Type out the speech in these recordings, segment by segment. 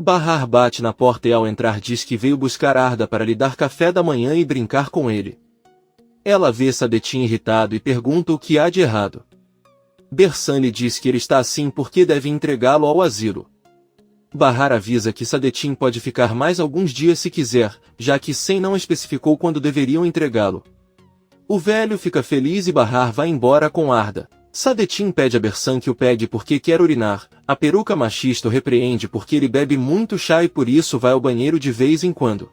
Bahar bate na porta e ao entrar diz que veio buscar Arda para lhe dar café da manhã e brincar com ele. Ela vê Sadetin irritado e pergunta o que há de errado. Bersan lhe diz que ele está assim porque deve entregá-lo ao asilo. Bahar avisa que Sadetin pode ficar mais alguns dias se quiser, já que Sen não especificou quando deveriam entregá-lo. O velho fica feliz e Bahar vai embora com Arda. Sadetin pede a Bersan que o pegue porque quer urinar, a peruca machista o repreende porque ele bebe muito chá e por isso vai ao banheiro de vez em quando.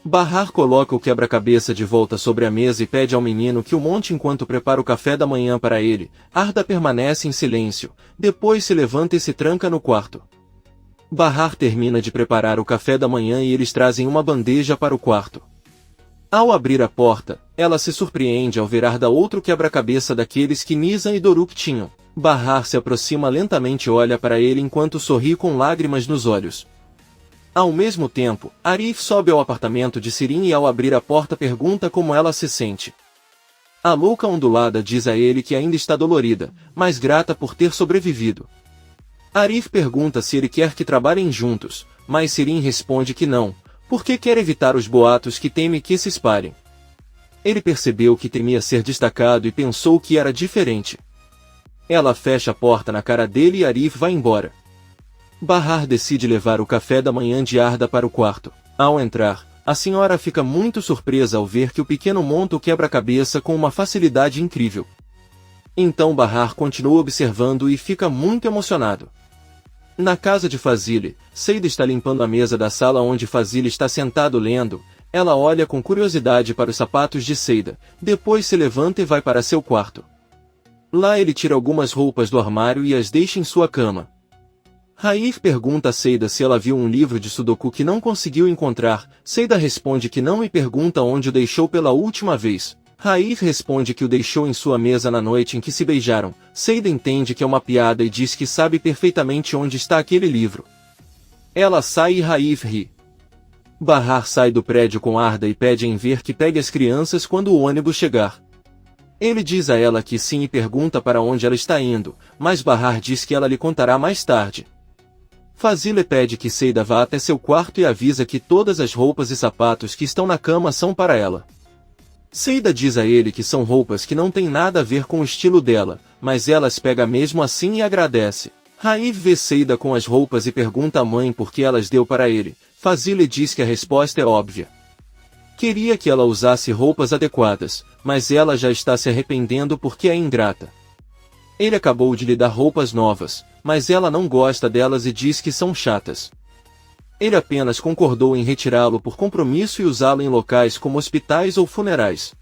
Bahar coloca o quebra-cabeça de volta sobre a mesa e pede ao menino que o monte enquanto prepara o café da manhã para ele. Arda permanece em silêncio, depois se levanta e se tranca no quarto. Bahar termina de preparar o café da manhã e eles trazem uma bandeja para o quarto. Ao abrir a porta, ela se surpreende ao ver Arda outro quebra-cabeça daqueles que Nizam e Doruk tinham. Bahar se aproxima lentamente e olha para ele enquanto sorri com lágrimas nos olhos. Ao mesmo tempo, Arif sobe ao apartamento de Sirin e ao abrir a porta pergunta como ela se sente. A louca ondulada diz a ele que ainda está dolorida, mas grata por ter sobrevivido. Arif pergunta se ele quer que trabalhem juntos, mas Sirin responde que não, porque quer evitar os boatos que teme que se espalhem. Ele percebeu que temia ser destacado e pensou que era diferente. Ela fecha a porta na cara dele e Arif vai embora. Bahar decide levar o café da manhã de Arda para o quarto. Ao entrar, a senhora fica muito surpresa ao ver que o pequeno monta o quebra-cabeça com uma facilidade incrível. Então Bahar continua observando e fica muito emocionado. Na casa de Fazile, Seida está limpando a mesa da sala onde Fazile está sentado lendo. Ela olha com curiosidade para os sapatos de Seida, depois se levanta e vai para seu quarto. Lá ele tira algumas roupas do armário e as deixa em sua cama. Raif pergunta a Seida se ela viu um livro de Sudoku que não conseguiu encontrar. Seida responde que não e pergunta onde o deixou pela última vez. Raif responde que o deixou em sua mesa na noite em que se beijaram. Seida entende que é uma piada e diz que sabe perfeitamente onde está aquele livro. Ela sai e Raif ri. Bahar sai do prédio com Arda e pede em ver que pegue as crianças quando o ônibus chegar. Ele diz a ela que sim e pergunta para onde ela está indo, mas Bahar diz que ela lhe contará mais tarde. Fazile pede que Seida vá até seu quarto e avisa que todas as roupas e sapatos que estão na cama são para ela. Seida diz a ele que são roupas que não têm nada a ver com o estilo dela, mas ela as pega mesmo assim e agradece. Raif vê Seida com as roupas e pergunta à mãe por que elas deu para ele. Fazile diz que a resposta é óbvia. Queria que ela usasse roupas adequadas, mas ela já está se arrependendo porque é ingrata. Ele acabou de lhe dar roupas novas, mas ela não gosta delas e diz que são chatas. Ele apenas concordou em retirá-lo por compromisso e usá-lo em locais como hospitais ou funerais.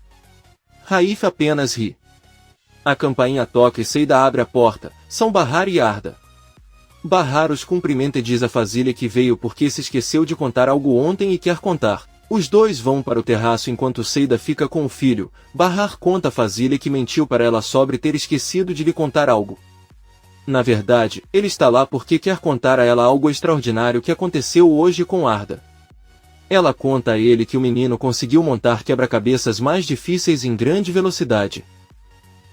Raif apenas ri. A campainha toca e Seida abre a porta, são Bahar e Arda. Bahar os cumprimenta e diz a Fazile que veio porque se esqueceu de contar algo ontem e quer contar. Os dois vão para o terraço enquanto Seida fica com o filho. Bahar conta a Fazile que mentiu para ela sobre ter esquecido de lhe contar algo. Na verdade, ele está lá porque quer contar a ela algo extraordinário que aconteceu hoje com Arda. Ela conta a ele que o menino conseguiu montar quebra-cabeças mais difíceis em grande velocidade.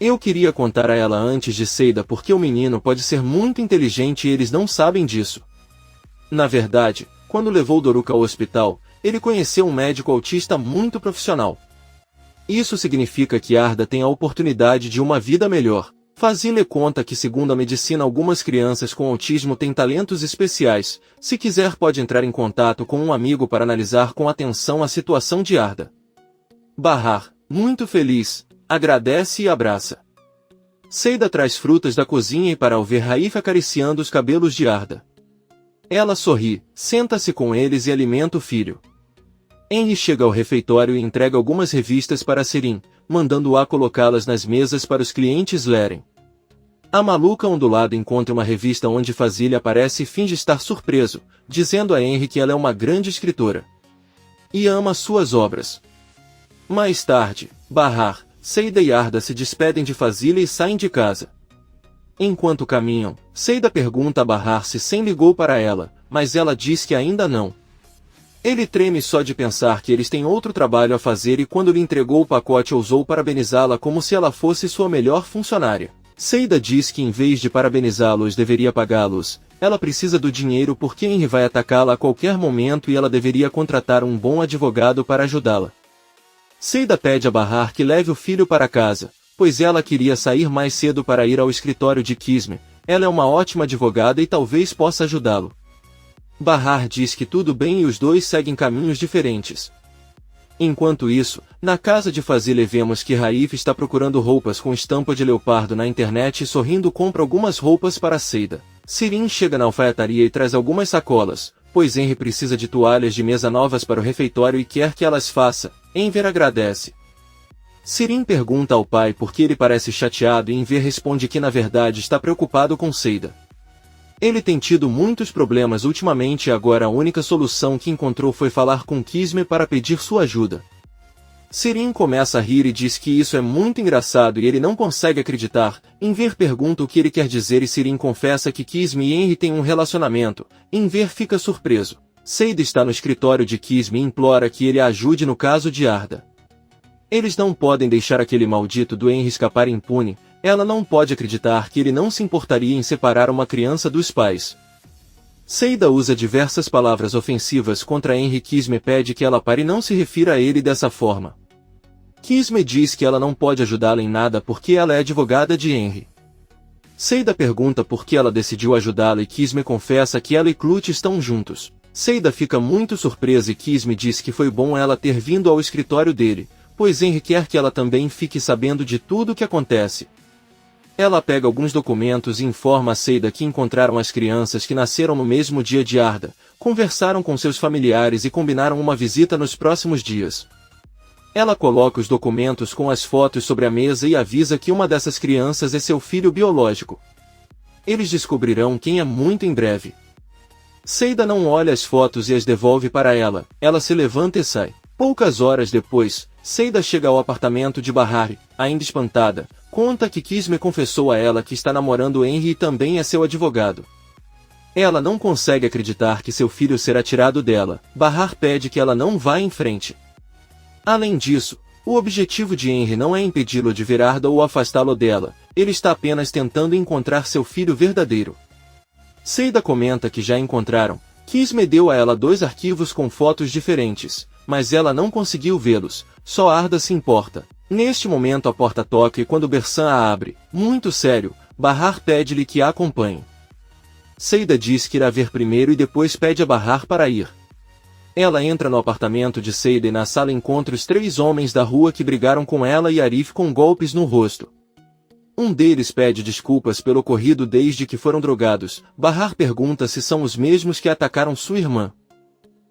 Eu queria contar a ela antes de Seida porque o menino pode ser muito inteligente e eles não sabem disso. Na verdade, quando levou Doruk ao hospital, ele conheceu um médico autista muito profissional. Isso significa que Arda tem a oportunidade de uma vida melhor. Fazile conta que segundo a medicina algumas crianças com autismo têm talentos especiais. Se quiser pode entrar em contato com um amigo para analisar com atenção a situação de Arda. Bahar, muito feliz, agradece e abraça. Seida traz frutas da cozinha e para ao ver Raif acariciando os cabelos de Arda. Ela sorri, senta-se com eles e alimenta o filho. Henry chega ao refeitório e entrega algumas revistas para Sirin, mandando-a colocá-las nas mesas para os clientes lerem. A maluca ondulada encontra uma revista onde Fazile aparece e finge estar surpreso, dizendo a Henry que ela é uma grande escritora. E ama suas obras. Mais tarde, Bahar, Seida e Arda se despedem de Fazile e saem de casa. Enquanto caminham, Seida pergunta a Bahar se Sen ligou para ela, mas ela diz que ainda não. Ele treme só de pensar que eles têm outro trabalho a fazer e quando lhe entregou o pacote ousou parabenizá-la como se ela fosse sua melhor funcionária. Seida diz que em vez de parabenizá-los deveria pagá-los. Ela precisa do dinheiro porque Henry vai atacá-la a qualquer momento e ela deveria contratar um bom advogado para ajudá-la. Seida pede a Bahar que leve o filho para casa, pois ela queria sair mais cedo para ir ao escritório de Kismet. Ela é uma ótima advogada e talvez possa ajudá-lo. Bahar diz que tudo bem e os dois seguem caminhos diferentes. Enquanto isso, na casa de Fazile vemos que Raif está procurando roupas com estampa de leopardo na internet e sorrindo compra algumas roupas para Seida. Sirin chega na alfaiataria e traz algumas sacolas, pois Henry precisa de toalhas de mesa novas para o refeitório e quer que elas faça. Enver agradece. Sirin pergunta ao pai por que ele parece chateado e Enver responde que na verdade está preocupado com Seida. Ele tem tido muitos problemas ultimamente e agora a única solução que encontrou foi falar com Kismet para pedir sua ajuda. Sirin começa a rir e diz que isso é muito engraçado e ele não consegue acreditar. Enver pergunta o que ele quer dizer e Sirin confessa que Kismet e Henry têm um relacionamento. Enver fica surpreso. Seida está no escritório de Kismet e implora que ele a ajude no caso de Arda. Eles não podem deixar aquele maldito do Henry escapar impune. Ela não pode acreditar que ele não se importaria em separar uma criança dos pais. Seida usa diversas palavras ofensivas contra Henry. Kismet pede que ela pare e não se refira a ele dessa forma. Kismet diz que ela não pode ajudá-la em nada porque ela é advogada de Henry. Seida pergunta por que ela decidiu ajudá-la e Kismet confessa que ela e Clut estão juntos. Seida fica muito surpresa e Kismet diz que foi bom ela ter vindo ao escritório dele, pois Henry quer que ela também fique sabendo de tudo o que acontece. Ela pega alguns documentos e informa a Seida que encontraram as crianças que nasceram no mesmo dia de Arda, conversaram com seus familiares e combinaram uma visita nos próximos dias. Ela coloca os documentos com as fotos sobre a mesa e avisa que uma dessas crianças é seu filho biológico. Eles descobrirão quem é muito em breve. Seida não olha as fotos e as devolve para ela, ela se levanta e sai. Poucas horas depois, Seida chega ao apartamento de Bahar, ainda espantada, conta que Kismet confessou a ela que está namorando Henry e também é seu advogado. Ela não consegue acreditar que seu filho será tirado dela. Bahar pede que ela não vá em frente. Além disso, o objetivo de Henry não é impedi-lo de ver Arda ou afastá-lo dela, ele está apenas tentando encontrar seu filho verdadeiro. Seida comenta que já encontraram. Kismet deu a ela 2 arquivos com fotos diferentes, mas ela não conseguiu vê-los, só Arda se importa. Neste momento a porta toca e quando Bersan a abre, muito sério, Bahar pede-lhe que a acompanhe. Seida diz que irá ver primeiro e depois pede a Bahar para ir. Ela entra no apartamento de Seida e na sala encontra os 3 homens da rua que brigaram com ela e Arif com golpes no rosto. Um deles pede desculpas pelo ocorrido desde que foram drogados. Bahar pergunta se são os mesmos que atacaram sua irmã.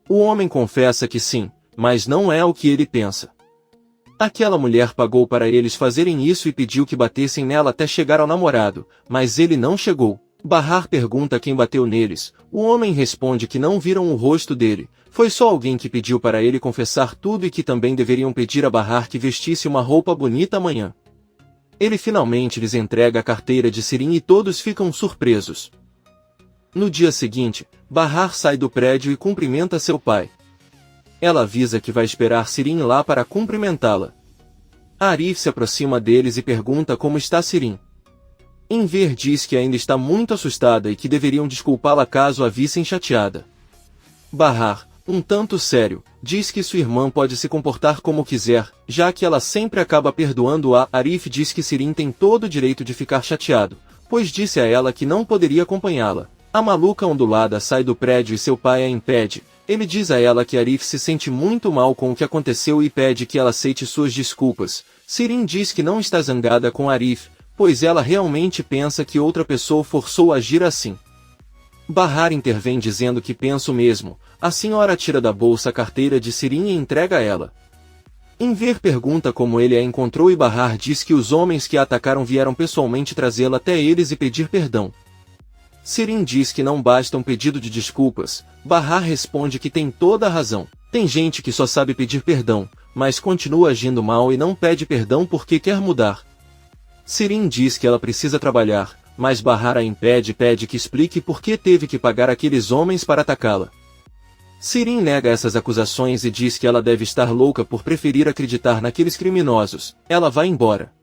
O homem confessa que sim, mas não é o que ele pensa. Aquela mulher pagou para eles fazerem isso e pediu que batessem nela até chegar ao namorado, mas ele não chegou. Bahar pergunta quem bateu neles. O homem responde que não viram o rosto dele. Foi só alguém que pediu para ele confessar tudo e que também deveriam pedir a Bahar que vestisse uma roupa bonita amanhã. Ele finalmente lhes entrega a carteira de Sirin e todos ficam surpresos. No dia seguinte, Bahar sai do prédio e cumprimenta seu pai. Ela avisa que vai esperar Sirin lá para cumprimentá-la. Arif se aproxima deles e pergunta como está Sirin. Enver diz que ainda está muito assustada e que deveriam desculpá-la caso a vissem chateada. Bahar, um tanto sério, diz que sua irmã pode se comportar como quiser, já que ela sempre acaba perdoando-a. Arif diz que Sirin tem todo o direito de ficar chateado, pois disse a ela que não poderia acompanhá-la. A maluca ondulada sai do prédio e seu pai a impede. Ele diz a ela que Arif se sente muito mal com o que aconteceu e pede que ela aceite suas desculpas. Sirin diz que não está zangada com Arif, pois ela realmente pensa que outra pessoa forçou a agir assim. Bahar intervém dizendo que pensa o mesmo. A senhora tira da bolsa a carteira de Sirin e entrega a ela. Enver pergunta como ele a encontrou e Bahar diz que os homens que a atacaram vieram pessoalmente trazê-la até eles e pedir perdão. Sirin diz que não basta um pedido de desculpas. Bahar responde que tem toda a razão. Tem gente que só sabe pedir perdão, mas continua agindo mal e não pede perdão porque quer mudar. Sirin diz que ela precisa trabalhar, mas Bahar a impede e pede que explique por que teve que pagar aqueles homens para atacá-la. Sirin nega essas acusações e diz que ela deve estar louca por preferir acreditar naqueles criminosos. Ela vai embora.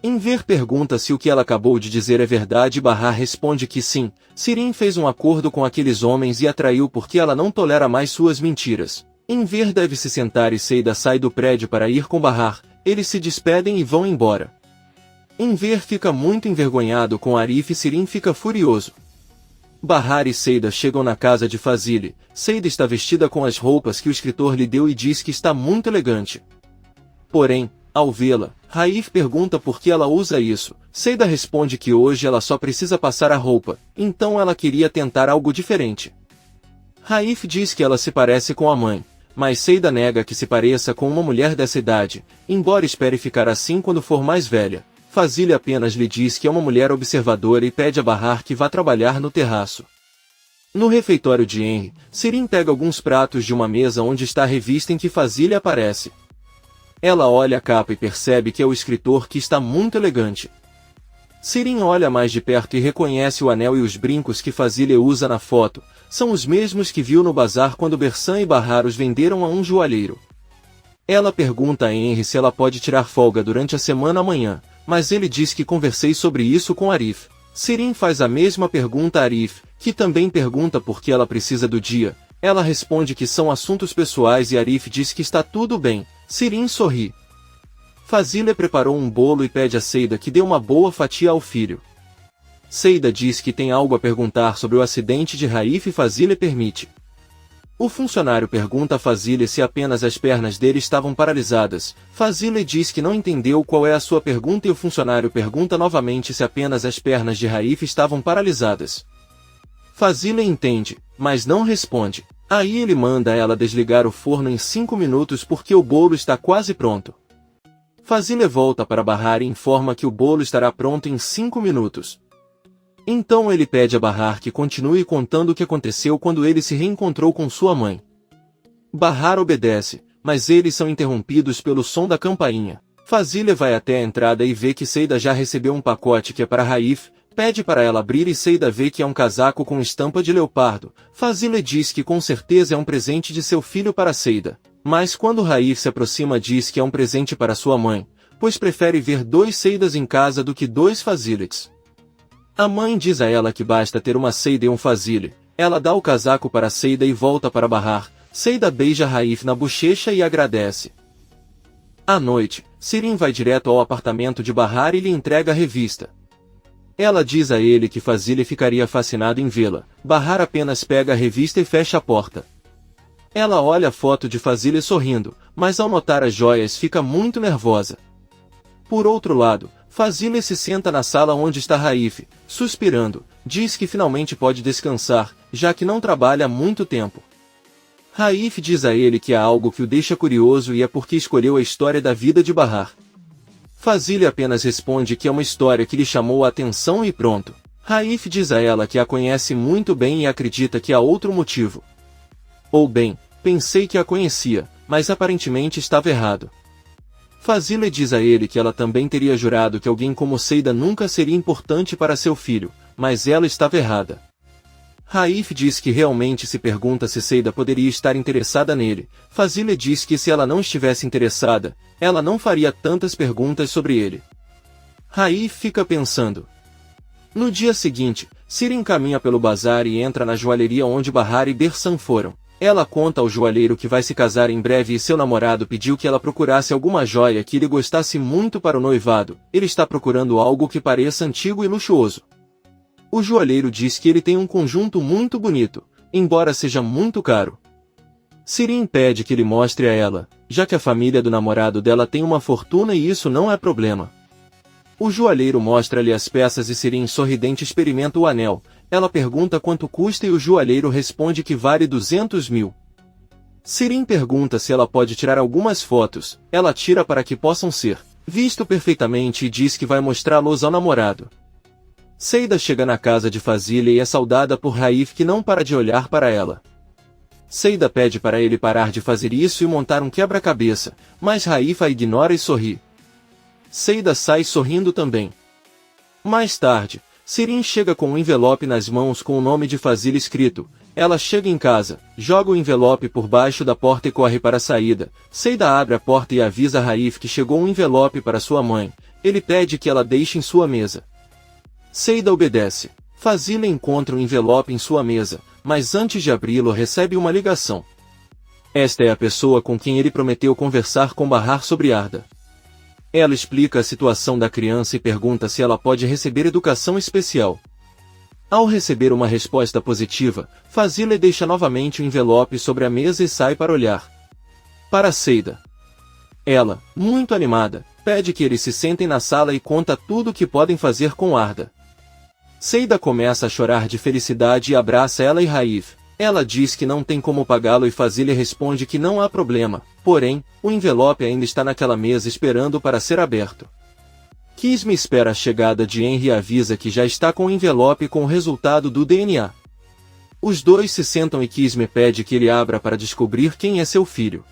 Enver pergunta se o que ela acabou de dizer é verdade e Bahar responde que sim. Sirin fez um acordo com aqueles homens e a traiu porque ela não tolera mais suas mentiras. Enver deve se sentar e Seida sai do prédio para ir com Bahar. Eles se despedem e vão embora. Enver fica muito envergonhado com Arif e Sirin fica furioso. Bahar e Seida chegam na casa de Fazile. Seida está vestida com as roupas que o escritor lhe deu e diz que está muito elegante. Porém, ao vê-la, Raif pergunta por que ela usa isso. Seida responde que hoje ela só precisa passar a roupa, então ela queria tentar algo diferente. Raif diz que ela se parece com a mãe, mas Seida nega que se pareça com uma mulher dessa idade, embora espere ficar assim quando for mais velha. Fazile apenas lhe diz que é uma mulher observadora e pede a Bahar que vá trabalhar no terraço. No refeitório de Henry, Sirin pega alguns pratos de uma mesa onde está a revista em que Fazile aparece. Ela olha a capa e percebe que é o escritor que está muito elegante. Sirin olha mais de perto e reconhece o anel e os brincos que Fazile usa na foto. São os mesmos que viu no bazar quando Bersan e Bahar os venderam a um joalheiro. Ela pergunta a Henry se ela pode tirar folga durante a semana amanhã, mas ele diz que conversei sobre isso com Arif. Sirin faz a mesma pergunta a Arif, que também pergunta por que ela precisa do dia. Ela responde que são assuntos pessoais e Arif diz que está tudo bem. Sirin sorri. Fazile preparou um bolo e pede a Seida que dê uma boa fatia ao filho. Seida diz que tem algo a perguntar sobre o acidente de Raif e Fazile permite. O funcionário pergunta a Fazile se apenas as pernas dele estavam paralisadas. Fazile diz que não entendeu qual é a sua pergunta e o funcionário pergunta novamente se apenas as pernas de Raif estavam paralisadas. Fazile entende, mas não responde. Aí ele manda ela desligar o forno em 5 minutos porque o bolo está quase pronto. Fazile volta para Bahar e informa que o bolo estará pronto em 5 minutos. Então ele pede a Bahar que continue contando o que aconteceu quando ele se reencontrou com sua mãe. Bahar obedece, mas eles são interrompidos pelo som da campainha. Fazile vai até a entrada e vê que Seida já recebeu um pacote que é para Raif, pede para ela abrir e Seida vê que é um casaco com estampa de leopardo. Fazile diz que com certeza é um presente de seu filho para Seida, mas quando Raif se aproxima diz que é um presente para sua mãe, pois prefere ver 2 Seidas em casa do que 2 Faziles. A mãe diz a ela que basta ter uma Seida e um Fazile. Ela dá o casaco para Seida e volta para Bahar. Seida beija Raif na bochecha e agradece. À noite, Sirin vai direto ao apartamento de Bahar e lhe entrega a revista. Ela diz a ele que Fazile ficaria fascinado em vê-la. Bahar apenas pega a revista e fecha a porta. Ela olha a foto de Fazile sorrindo, mas ao notar as joias fica muito nervosa. Por outro lado, Fazile se senta na sala onde está Raif, suspirando, diz que finalmente pode descansar, já que não trabalha há muito tempo. Raif diz a ele que há algo que o deixa curioso e é porque escolheu a história da vida de Bahar. Fazile apenas responde que é uma história que lhe chamou a atenção e pronto. Raif diz a ela que a conhece muito bem e acredita que há outro motivo. Ou bem, pensei que a conhecia, mas aparentemente estava errado. Fazile diz a ele que ela também teria jurado que alguém como Seida nunca seria importante para seu filho, mas ela estava errada. Raif diz que realmente se pergunta se Seida poderia estar interessada nele. Fazile diz que se ela não estivesse interessada, ela não faria tantas perguntas sobre ele. Raif fica pensando. No dia seguinte, Sirin caminha pelo bazar e entra na joalheria onde Bahar e Bersan foram. Ela conta ao joalheiro que vai se casar em breve e seu namorado pediu que ela procurasse alguma joia que lhe gostasse muito para o noivado. Ele está procurando algo que pareça antigo e luxuoso. O joalheiro diz que ele tem um conjunto muito bonito, embora seja muito caro. Sirin pede que ele mostre a ela, já que a família do namorado dela tem uma fortuna e isso não é problema. O joalheiro mostra-lhe as peças e Sirin sorridente experimenta o anel. Ela pergunta quanto custa e o joalheiro responde que vale 200 mil. Sirin pergunta se ela pode tirar algumas fotos. Ela tira para que possam ser visto perfeitamente e diz que vai mostrá-los ao namorado. Seida chega na casa de Fazile e é saudada por Raif que não para de olhar para ela. Seida pede para ele parar de fazer isso e montar um quebra-cabeça, mas Raif a ignora e sorri. Seida sai sorrindo também. Mais tarde, Sirin chega com um envelope nas mãos com o nome de Fazile escrito. Ela chega em casa, joga o envelope por baixo da porta e corre para a saída. Seida abre a porta e avisa Raif que chegou um envelope para sua mãe. ele pede que ela deixe em sua mesa. Seida obedece. Fazile encontra um envelope em sua mesa, mas antes de abri-lo recebe uma ligação. Esta é a pessoa com quem ele prometeu conversar com Bahar sobre Arda. Ela explica a situação da criança e pergunta se ela pode receber educação especial. Ao receber uma resposta positiva, Fazile deixa novamente o envelope sobre a mesa e sai para olhar para Seida. Ela, muito animada, pede que eles se sentem na sala e conta tudo o que podem fazer com Arda. Seida começa a chorar de felicidade e abraça ela e Raif. Ela diz que não tem como pagá-lo e Fazile responde que não há problema, porém, o envelope ainda está naquela mesa esperando para ser aberto. Kisme espera a chegada de Henry e avisa que já está com o envelope com o resultado do DNA. Os dois se sentam e Kisme pede que ele abra para descobrir quem é seu filho.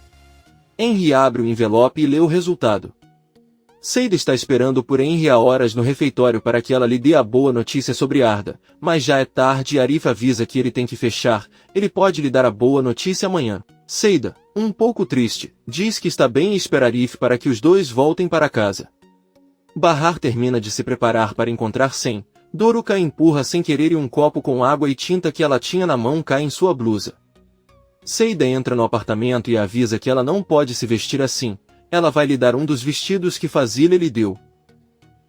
Henry abre o envelope e lê o resultado. Seida está esperando por Henry há horas no refeitório para que ela lhe dê a boa notícia sobre Arda, mas já é tarde e Arif avisa que ele tem que fechar, ele pode lhe dar a boa notícia amanhã. Seida, um pouco triste, diz que está bem e espera Arif para que os dois voltem para casa. Bahar termina de se preparar para encontrar Sem. Doruka empurra sem querer e um copo com água e tinta que ela tinha na mão cai em sua blusa. Seida entra no apartamento e avisa que ela não pode se vestir assim. Ela vai lhe dar um dos vestidos que Fazile lhe deu.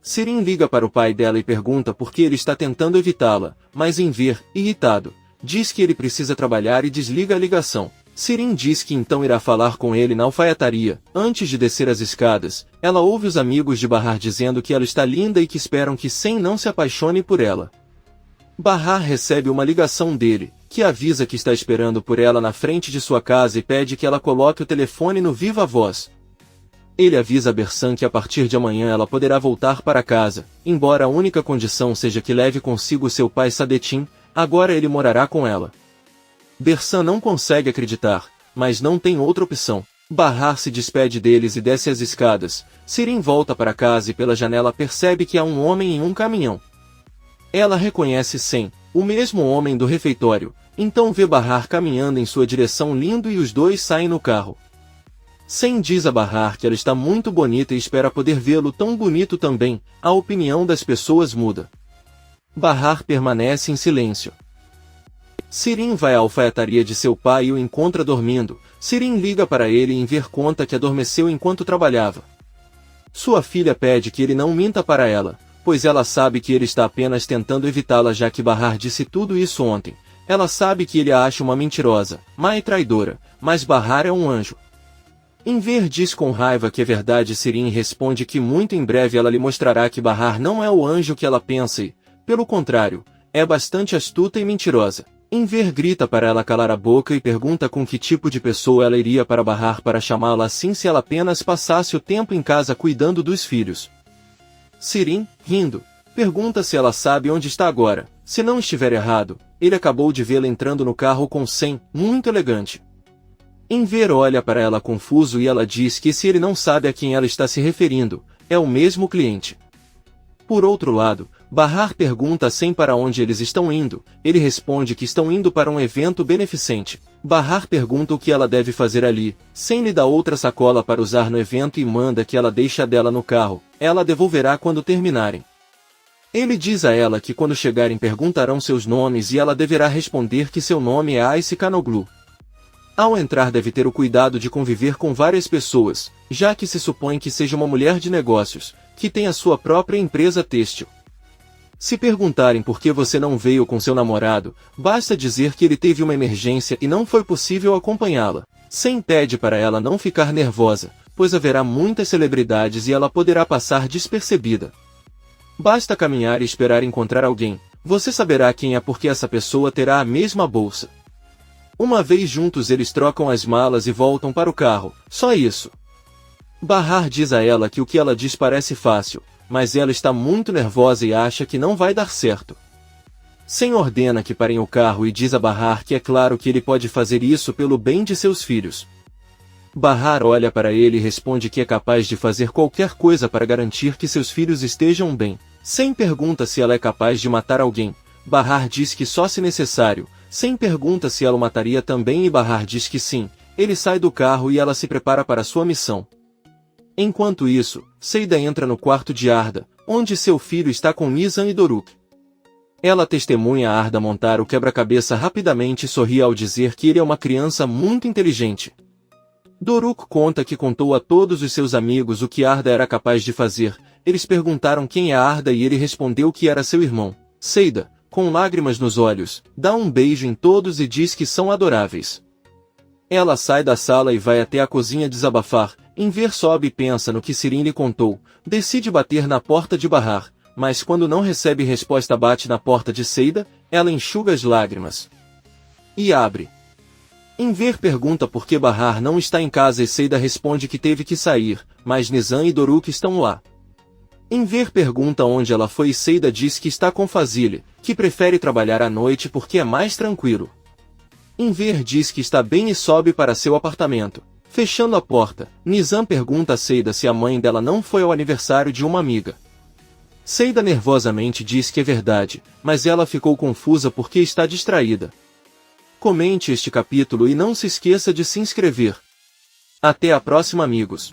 Sirin liga para o pai dela e pergunta por que ele está tentando evitá-la, mas em ver, irritado, diz que ele precisa trabalhar e desliga a ligação. Sirin diz que então irá falar com ele na alfaiataria. Antes de descer as escadas, ela ouve os amigos de Bahar dizendo que ela está linda e que esperam que Sem não se apaixone por ela. Bahar recebe uma ligação dele, que avisa que está esperando por ela na frente de sua casa e pede que ela coloque o telefone no viva voz. Ele avisa a Bersan que a partir de amanhã ela poderá voltar para casa, embora a única condição seja que leve consigo seu pai Sadetin, agora ele morará com ela. Bersan não consegue acreditar, mas não tem outra opção. Bahar se despede deles e desce as escadas. Sirin volta para casa e pela janela percebe que há um homem em um caminhão. Ela reconhece Sem, o mesmo homem do refeitório, então vê Bahar caminhando em sua direção lindo e os dois saem no carro. Sem diz a Bahar que ela está muito bonita e espera poder vê-lo tão bonito também. A opinião das pessoas muda. Bahar permanece em silêncio. Sirin vai à alfaiataria de seu pai e o encontra dormindo. Sirin liga para ele e ver conta que adormeceu enquanto trabalhava. Sua filha pede que ele não minta para ela, pois ela sabe que ele está apenas tentando evitá-la já que Bahar disse tudo isso ontem. Ela sabe que ele a acha uma mentirosa, má e traidora, mas Bahar é um anjo. Enver diz com raiva que é verdade. Sirin responde que muito em breve ela lhe mostrará que Bahar não é o anjo que ela pensa e, pelo contrário, é bastante astuta e mentirosa. Enver grita para ela calar a boca e pergunta com que tipo de pessoa ela iria para Bahar para chamá-la assim se ela apenas passasse o tempo em casa cuidando dos filhos. Sirin, rindo, pergunta se ela sabe onde está agora. Se não estiver errado, ele acabou de vê-la entrando no carro com Sem, muito elegante. Enver olha para ela confuso e ela diz que se ele não sabe a quem ela está se referindo, é o mesmo cliente. Por outro lado, Bahar pergunta a Sem para onde eles estão indo. Ele responde que estão indo para um evento beneficente. Bahar pergunta o que ela deve fazer ali. Sem lhe dá outra sacola para usar no evento e manda que ela deixe a dela no carro. Ela devolverá quando terminarem. Ele diz a ela que quando chegarem perguntarão seus nomes e ela deverá responder que seu nome é Ice Canoglu. Ao entrar deve ter o cuidado de conviver com várias pessoas, já que se supõe que seja uma mulher de negócios, que tem a sua própria empresa têxtil. Se perguntarem por que você não veio com seu namorado, basta dizer que ele teve uma emergência e não foi possível acompanhá-la. Sem pede para ela não ficar nervosa, pois haverá muitas celebridades e ela poderá passar despercebida. Basta caminhar e esperar encontrar alguém, você saberá quem é porque essa pessoa terá a mesma bolsa. Uma vez juntos eles trocam as malas e voltam para o carro, só isso. Bahar diz a ela que o que ela diz parece fácil, mas ela está muito nervosa e acha que não vai dar certo. Sem ordena que parem o carro e diz a Bahar que é claro que ele pode fazer isso pelo bem de seus filhos. Bahar olha para ele e responde que é capaz de fazer qualquer coisa para garantir que seus filhos estejam bem. Sem pergunta se ela é capaz de matar alguém. Bahar diz que só se necessário. Sem pergunta se ela o mataria também e Bahar diz que sim. Ele sai do carro e ela se prepara para sua missão. Enquanto isso, Seida entra no quarto de Arda, onde seu filho está com Nizam e Doruk. Ela testemunha Arda montar o quebra-cabeça rapidamente e sorri ao dizer que ele é uma criança muito inteligente. Doruk conta que contou a todos os seus amigos o que Arda era capaz de fazer. Eles perguntaram quem é Arda e ele respondeu que era seu irmão. Seida, com lágrimas nos olhos, dá um beijo em todos e diz que são adoráveis. Ela sai da sala e vai até a cozinha desabafar. Enver sobe e pensa no que Sirin lhe contou. Decide bater na porta de Bahar, mas quando não recebe resposta bate na porta de Seida. Ela enxuga as lágrimas e abre. Enver pergunta por que Bahar não está em casa e Seida responde que teve que sair, mas Nizam e Doruk estão lá. Enver pergunta onde ela foi e Seida diz que está com Fazile, que prefere trabalhar à noite porque é mais tranquilo. Enver diz que está bem e sobe para seu apartamento. Fechando a porta, Nizam pergunta a Seida se a mãe dela não foi ao aniversário de uma amiga. Seida nervosamente diz que é verdade, mas ela ficou confusa porque está distraída. Comente este capítulo e não se esqueça de se inscrever. Até a próxima, amigos.